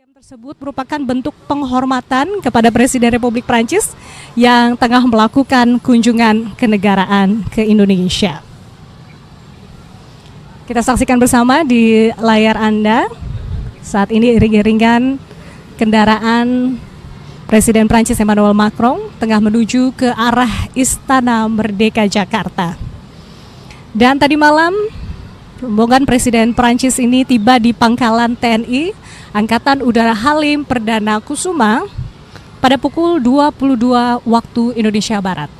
Tersebut merupakan bentuk penghormatan kepada Presiden Republik Prancis yang tengah melakukan kunjungan kenegaraan ke Indonesia. Kita saksikan bersama di layar Anda. Saat ini iring-iringan kendaraan Presiden Prancis Emmanuel Macron tengah menuju ke arah Istana Merdeka Jakarta. Dan tadi malam rombongan Presiden Prancis ini tiba di Pangkalan TNI Angkatan Udara Halim Perdana Kusuma pada pukul 22 waktu Indonesia Barat.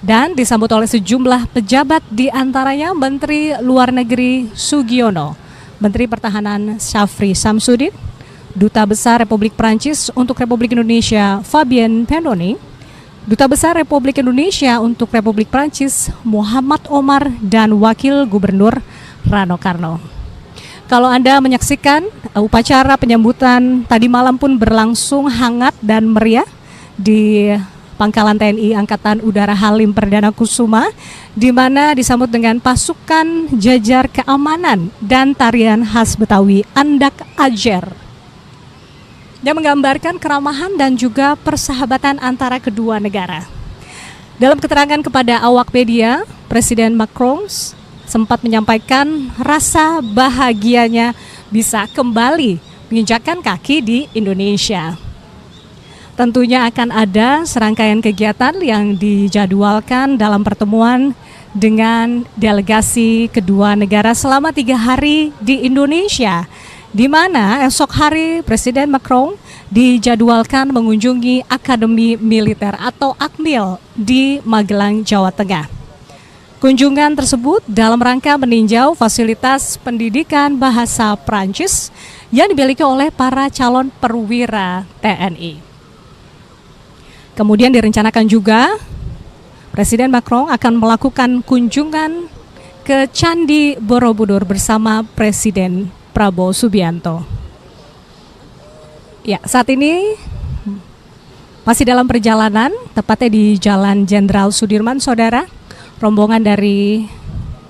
Dan disambut oleh sejumlah pejabat, di antaranya Menteri Luar Negeri Sugiono, Menteri Pertahanan Syafri Samsudin, Duta Besar Republik Prancis untuk Republik Indonesia Fabien Pendoni, Duta Besar Republik Indonesia untuk Republik Prancis Muhammad Omar, dan Wakil Gubernur Rano Karno. Kalau Anda menyaksikan upacara penyambutan tadi malam pun berlangsung hangat dan meriah di Pangkalan TNI Angkatan Udara Halim Perdana Kusuma, di mana disambut dengan pasukan jajar keamanan dan tarian khas Betawi Andak Ajer yang menggambarkan keramahan dan juga persahabatan antara kedua negara. Dalam keterangan kepada awak media, Presiden Macron sempat menyampaikan rasa bahagianya bisa kembali menginjakkan kaki di Indonesia. Tentunya akan ada serangkaian kegiatan yang dijadwalkan dalam pertemuan dengan delegasi kedua negara selama 3 hari di Indonesia, di mana esok hari Presiden Macron dijadwalkan mengunjungi Akademi Militer atau Akmil di Magelang, Jawa Tengah. Kunjungan tersebut dalam rangka meninjau fasilitas pendidikan bahasa Prancis yang dimiliki oleh para calon perwira TNI. Kemudian direncanakan juga Presiden Macron akan melakukan kunjungan ke Candi Borobudur bersama Presiden Prabowo Subianto. Ya, saat ini masih dalam perjalanan, tepatnya di Jalan Jenderal Sudirman, saudara. Rombongan dari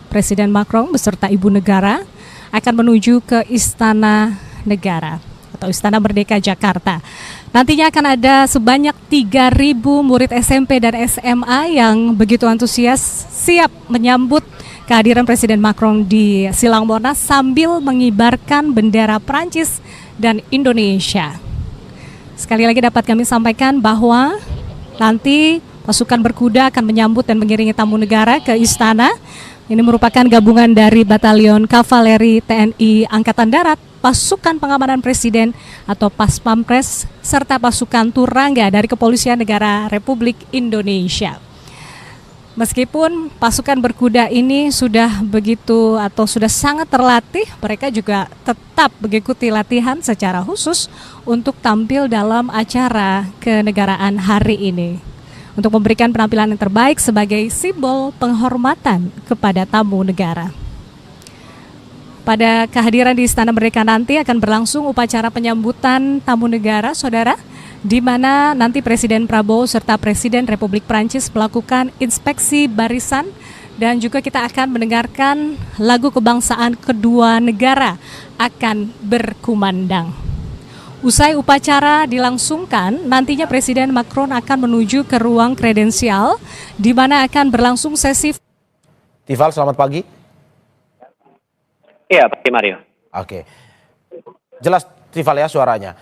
Presiden Macron beserta Ibu Negara akan menuju ke Istana Negara atau Istana Merdeka Jakarta. Nantinya akan ada sebanyak 3.000 murid SMP dan SMA yang begitu antusias siap menyambut kehadiran Presiden Macron di Silang Monas sambil mengibarkan bendera Prancis dan Indonesia. Sekali lagi dapat kami sampaikan bahwa nanti pasukan berkuda akan menyambut dan mengiringi tamu negara ke istana. Ini merupakan gabungan dari Batalion Kavaleri TNI Angkatan Darat, Pasukan Pengamanan Presiden atau Paspampres, serta pasukan Turangga dari Kepolisian Negara Republik Indonesia. Meskipun pasukan berkuda ini sudah begitu atau sudah sangat terlatih, mereka juga tetap mengikuti latihan secara khusus untuk tampil dalam acara kenegaraan hari ini, untuk memberikan penampilan yang terbaik sebagai simbol penghormatan kepada tamu negara. Pada kehadiran di Istana Merdeka nanti akan berlangsung upacara penyambutan tamu negara, saudara, di mana nanti Presiden Prabowo serta Presiden Republik Prancis melakukan inspeksi barisan, dan juga kita akan mendengarkan lagu kebangsaan kedua negara akan berkumandang. Usai upacara dilangsungkan, nantinya Presiden Macron akan menuju ke ruang kredensial di mana akan berlangsung sesi. Tifal, selamat pagi. Iya, Pak Mario. Oke. Jelas Tifal ya suaranya.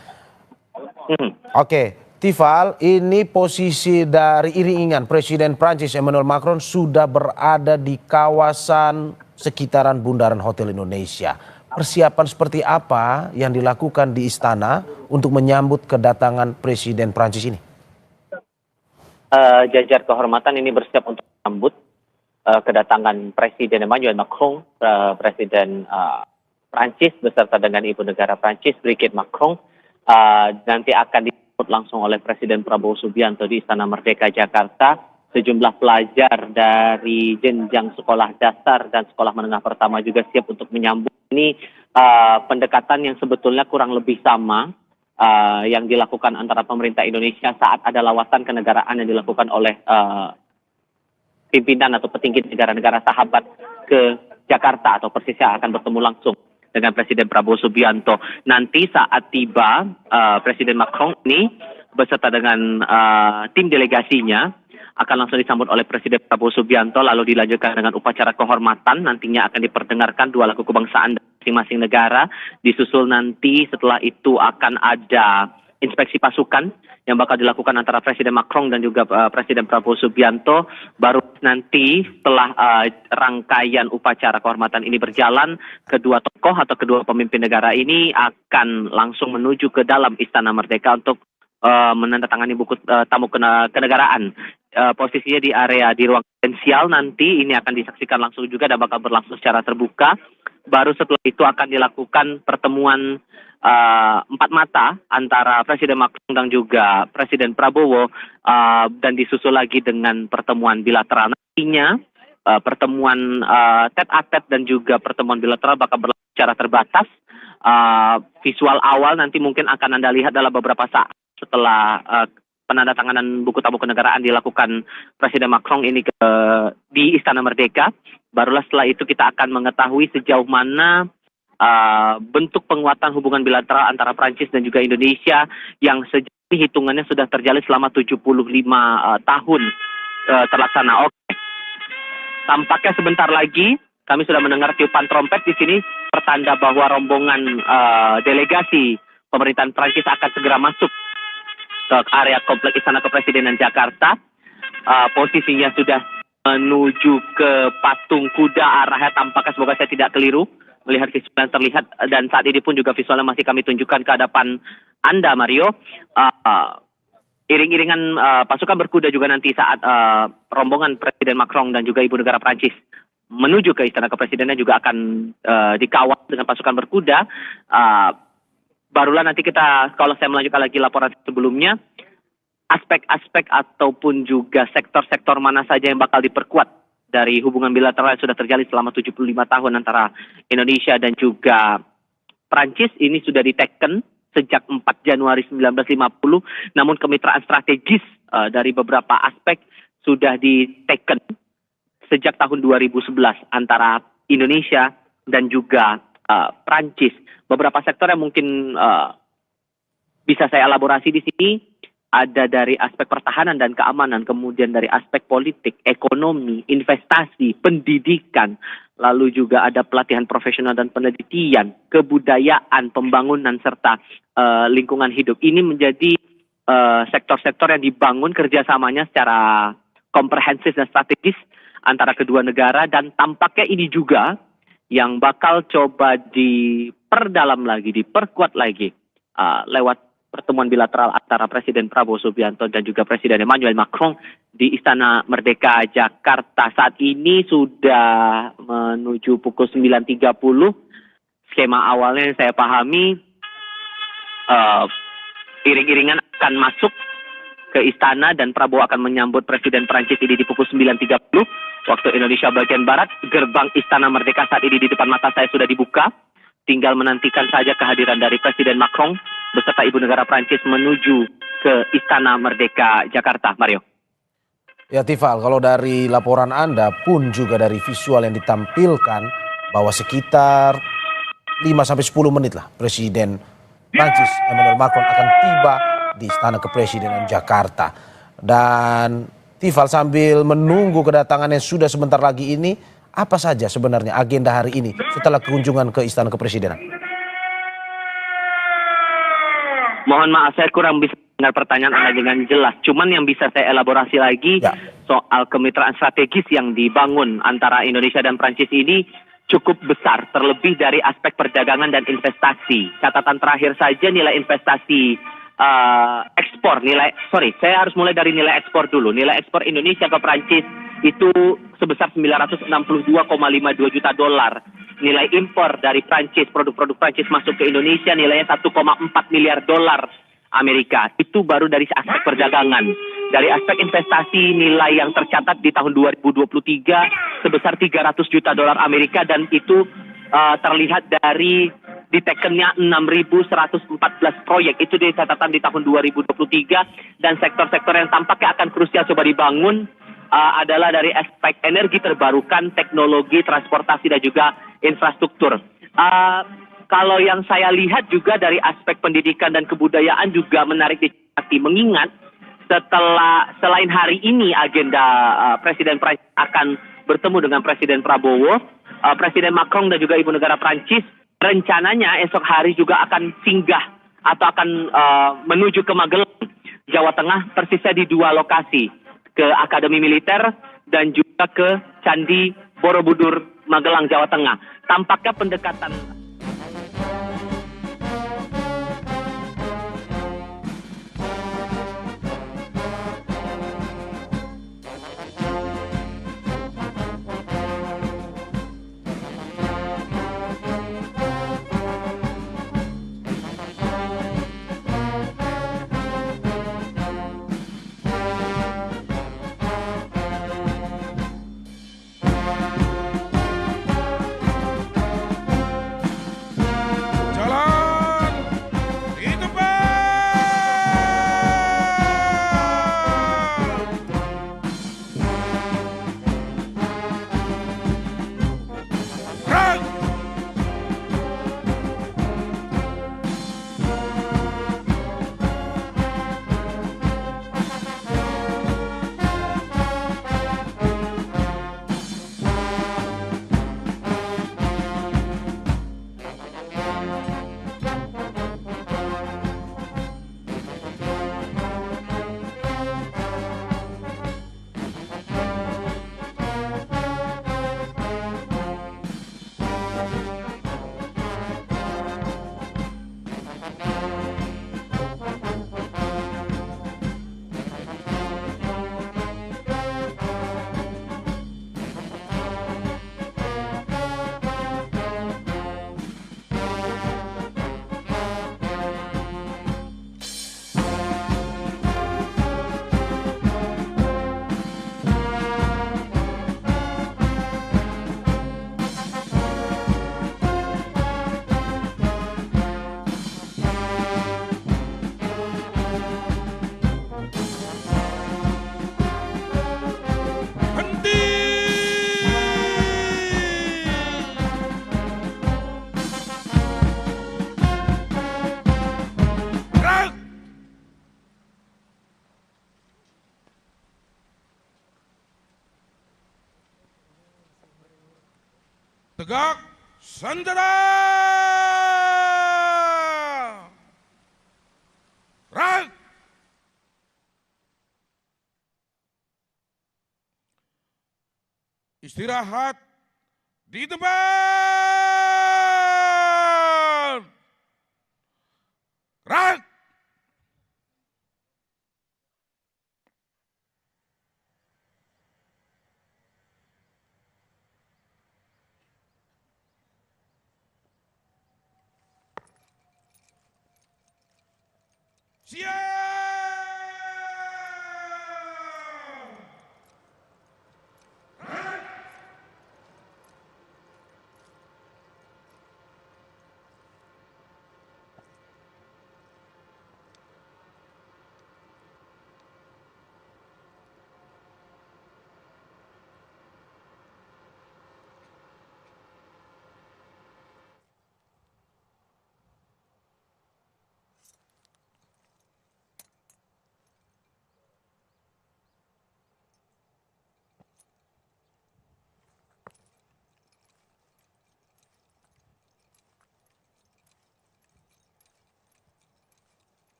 Oke, Tifal, ini posisi dari iring-iringan Presiden Prancis Emmanuel Macron sudah berada di kawasan sekitaran Bundaran Hotel Indonesia. Persiapan seperti apa yang dilakukan di istana untuk menyambut kedatangan Presiden Prancis ini? Jajar kehormatan ini bersiap untuk menyambut kedatangan Presiden Emmanuel Macron, Presiden Prancis beserta dengan Ibu Negara Prancis Brigitte Macron. Nanti akan disambut langsung oleh Presiden Prabowo Subianto di Istana Merdeka Jakarta. Sejumlah pelajar dari jenjang sekolah dasar dan sekolah menengah pertama juga siap untuk menyambut. Ini pendekatan yang sebetulnya kurang lebih sama yang dilakukan antara pemerintah Indonesia saat ada lawatan kenegaraan yang dilakukan oleh pimpinan atau petinggi negara-negara sahabat ke Jakarta atau persisnya akan bertemu langsung dengan Presiden Prabowo Subianto. Nanti saat tiba Presiden Macron ini beserta dengan tim delegasinya akan langsung disambut oleh Presiden Prabowo Subianto, lalu dilanjutkan dengan upacara kehormatan. Nantinya akan diperdengarkan 2 lagu kebangsaan masing-masing negara. Disusul nanti setelah itu akan ada inspeksi pasukan yang bakal dilakukan antara Presiden Macron dan juga Presiden Prabowo Subianto. Baru nanti setelah rangkaian upacara kehormatan ini berjalan, kedua tokoh atau kedua pemimpin negara ini akan langsung menuju ke dalam Istana Merdeka untuk menandatangani buku tamu kenegaraan. Posisinya di area di ruang presidensial, nanti ini akan disaksikan langsung juga dan bakal berlangsung secara terbuka. Baru setelah itu akan dilakukan pertemuan empat mata antara Presiden Macron dan juga Presiden Prabowo, dan disusul lagi dengan pertemuan bilateral. Nantinya pertemuan tete-a-tete dan juga pertemuan bilateral bakal berlangsung secara terbatas. Visual awal nanti mungkin akan Anda lihat dalam beberapa saat setelah penandatanganan buku tamu kenegaraan dilakukan Presiden Macron ini di Istana Merdeka. Barulah setelah itu kita akan mengetahui sejauh mana bentuk penguatan hubungan bilateral antara Prancis dan juga Indonesia yang sejauh ini hitungannya sudah terjalin selama 75 tahun terlaksana. Oke. Tampaknya sebentar lagi kami sudah mendengar tiupan trompet di sini, pertanda bahwa rombongan delegasi pemerintahan Prancis akan segera masuk ke area kompleks Istana Kepresidenan Jakarta. Posisinya sudah menuju ke patung kuda, arahnya tampaknya, semoga saya tidak keliru melihat visual yang terlihat, dan saat ini pun juga visualnya masih kami tunjukkan ke hadapan Anda, Mario. Iring-iringan pasukan berkuda juga nanti saat rombongan Presiden Macron dan juga Ibu Negara Prancis menuju ke Istana Kepresidenan juga akan dikawal dengan pasukan berkuda. Barulah nanti kita, kalau saya melanjutkan lagi laporan sebelumnya, aspek-aspek ataupun juga sektor-sektor mana saja yang bakal diperkuat dari hubungan bilateral yang sudah terjalin selama 75 tahun antara Indonesia dan juga Prancis. Ini sudah diteken sejak 4 Januari 1950, namun kemitraan strategis dari beberapa aspek sudah diteken sejak tahun 2011 antara Indonesia dan juga Prancis. Beberapa sektor yang mungkin bisa saya elaborasi di sini ada dari aspek pertahanan dan keamanan, kemudian dari aspek politik, ekonomi, investasi, pendidikan, lalu juga ada pelatihan profesional dan penelitian, kebudayaan, pembangunan, serta lingkungan hidup. Ini menjadi sektor-sektor yang dibangun kerjasamanya secara komprehensif dan strategis antara kedua negara, dan tampaknya ini juga yang bakal coba diperdalam lagi, diperkuat lagi lewat pertemuan bilateral antara Presiden Prabowo Subianto dan juga Presiden Emmanuel Macron di Istana Merdeka Jakarta. Saat ini sudah menuju pukul 9.30. Skema awalnya yang saya pahami, iring-iringan akan masuk ke istana dan Prabowo akan menyambut Presiden Prancis ini di pukul 9.30 waktu Indonesia bagian Barat. Gerbang Istana Merdeka saat ini di depan mata saya sudah dibuka. Tinggal menantikan saja kehadiran dari Presiden Macron beserta Ibu Negara Prancis menuju ke Istana Merdeka Jakarta. Mario. Ya Tifal, kalau dari laporan Anda pun juga dari visual yang ditampilkan bahwa sekitar 5-10 menit lah Presiden Prancis Emmanuel Macron akan tiba di Istana Kepresidenan Jakarta. Dan Tifal, sambil menunggu kedatangannya sudah sebentar lagi ini, apa saja sebenarnya agenda hari ini setelah kunjungan ke Istana Kepresidenan? Mohon maaf, saya kurang bisa dengar pertanyaan Anda dengan jelas. Cuman yang bisa saya elaborasi lagi soal kemitraan strategis yang dibangun antara Indonesia dan Prancis ini cukup besar, terlebih dari aspek perdagangan dan investasi. Catatan terakhir saja, nilai investasi ekspor, saya harus mulai dari nilai ekspor dulu. Nilai ekspor Indonesia ke Prancis itu sebesar 962,52 juta dolar. Nilai impor dari Prancis, produk-produk Prancis masuk ke Indonesia nilainya 1,4 miliar dolar Amerika. Itu baru dari aspek perdagangan. Dari aspek investasi, nilai yang tercatat di tahun 2023 sebesar 300 juta dolar Amerika, dan itu terlihat dari ditekennya 6.114 proyek. Itu di catatan di tahun 2023, dan sektor-sektor yang tampaknya akan krusial coba dibangun adalah dari aspek energi terbarukan, teknologi, transportasi, dan juga infrastruktur. Kalau yang saya lihat juga dari aspek pendidikan dan kebudayaan juga menarik dicermati, mengingat selain hari ini agenda Presiden Prancis akan bertemu dengan Presiden Prabowo, Presiden Macron dan juga Ibu Negara Prancis rencananya esok hari juga akan singgah atau akan menuju ke Magelang, Jawa Tengah, persisnya di 2 lokasi, ke Akademi Militer dan juga ke Candi Borobudur, Magelang, Jawa Tengah. Tampaknya pendekatan Jalan di depan. Gerak. Henti. Gerak. Tegak. Sandera. Gerak. Istirahat di tempat. Gerak. Siap.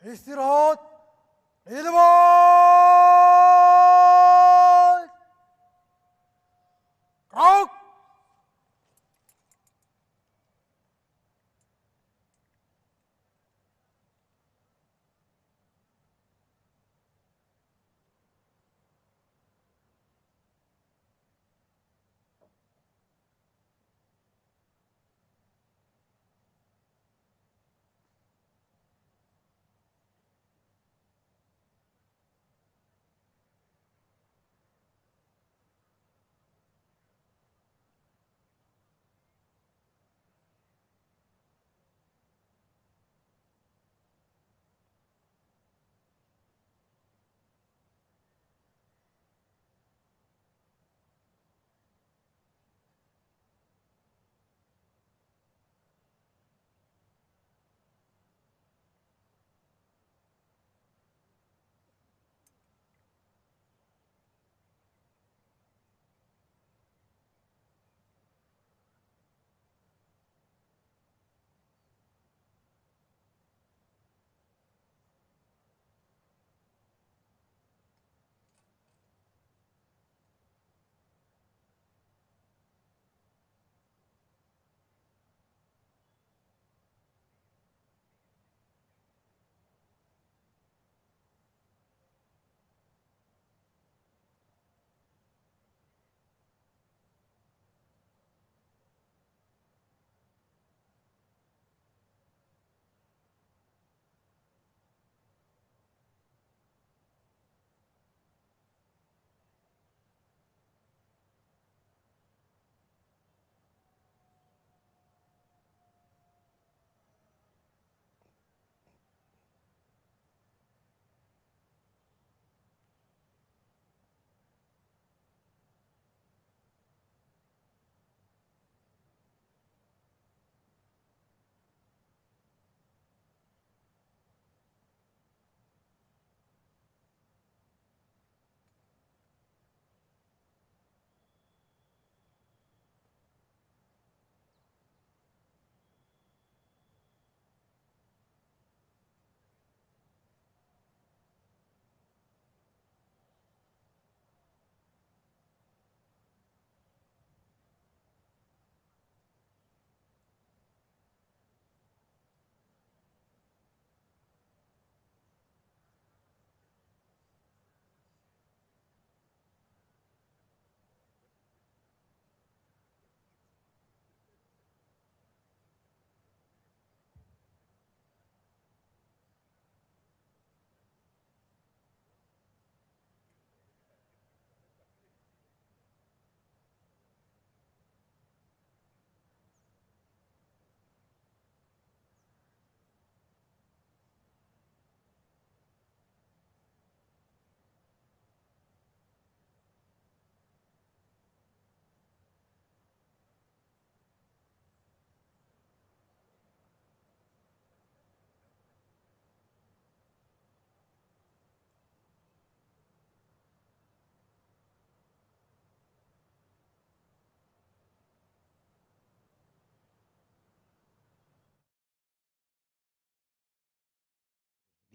Istirahat di tempat. Gerak.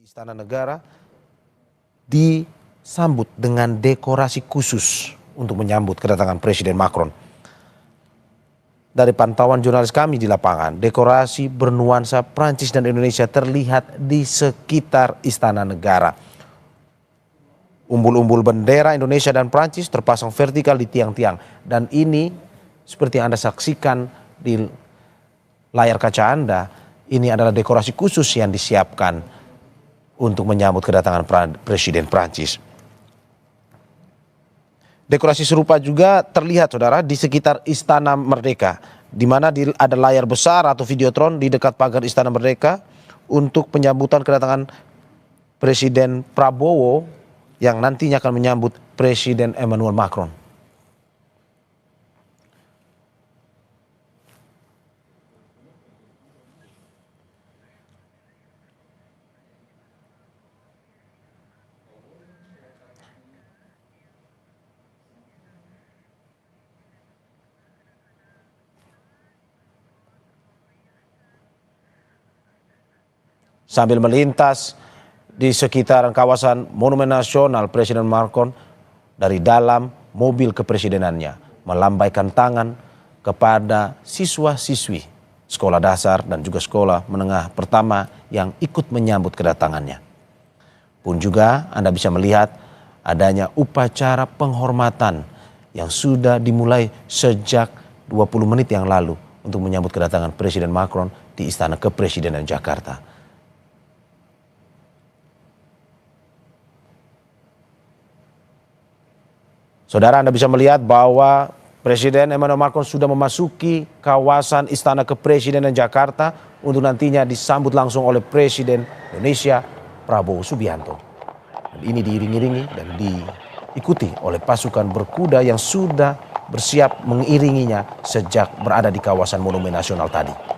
Istana Negara disambut dengan dekorasi khusus untuk menyambut kedatangan Presiden Macron. Dari pantauan jurnalis kami di lapangan, dekorasi bernuansa Prancis dan Indonesia terlihat di sekitar Istana Negara. Umbul-umbul bendera Indonesia dan Prancis terpasang vertikal di tiang-tiang. Dan ini seperti yang Anda saksikan di layar kaca Anda, ini adalah dekorasi khusus yang disiapkan untuk menyambut kedatangan Presiden Prancis. Dekorasi serupa juga terlihat, saudara, di sekitar Istana Merdeka, di mana ada layar besar atau videotron di dekat pagar Istana Merdeka untuk penyambutan kedatangan Presiden Prabowo yang nantinya akan menyambut Presiden Emmanuel Macron. Sambil melintas di sekitaran kawasan Monumen Nasional, Presiden Macron dari dalam mobil kepresidenannya melambaikan tangan kepada siswa-siswi sekolah dasar dan juga sekolah menengah pertama yang ikut menyambut kedatangannya. Pun juga Anda bisa melihat adanya upacara penghormatan yang sudah dimulai sejak 20 menit yang lalu untuk menyambut kedatangan Presiden Macron di Istana Kepresidenan Jakarta. Saudara, Anda bisa melihat bahwa Presiden Emmanuel Macron sudah memasuki kawasan Istana Kepresidenan Jakarta untuk nantinya disambut langsung oleh Presiden Indonesia Prabowo Subianto. Dan ini diiring-iringi dan diikuti oleh pasukan berkuda yang sudah bersiap mengiringinya sejak berada di kawasan Monumen Nasional tadi.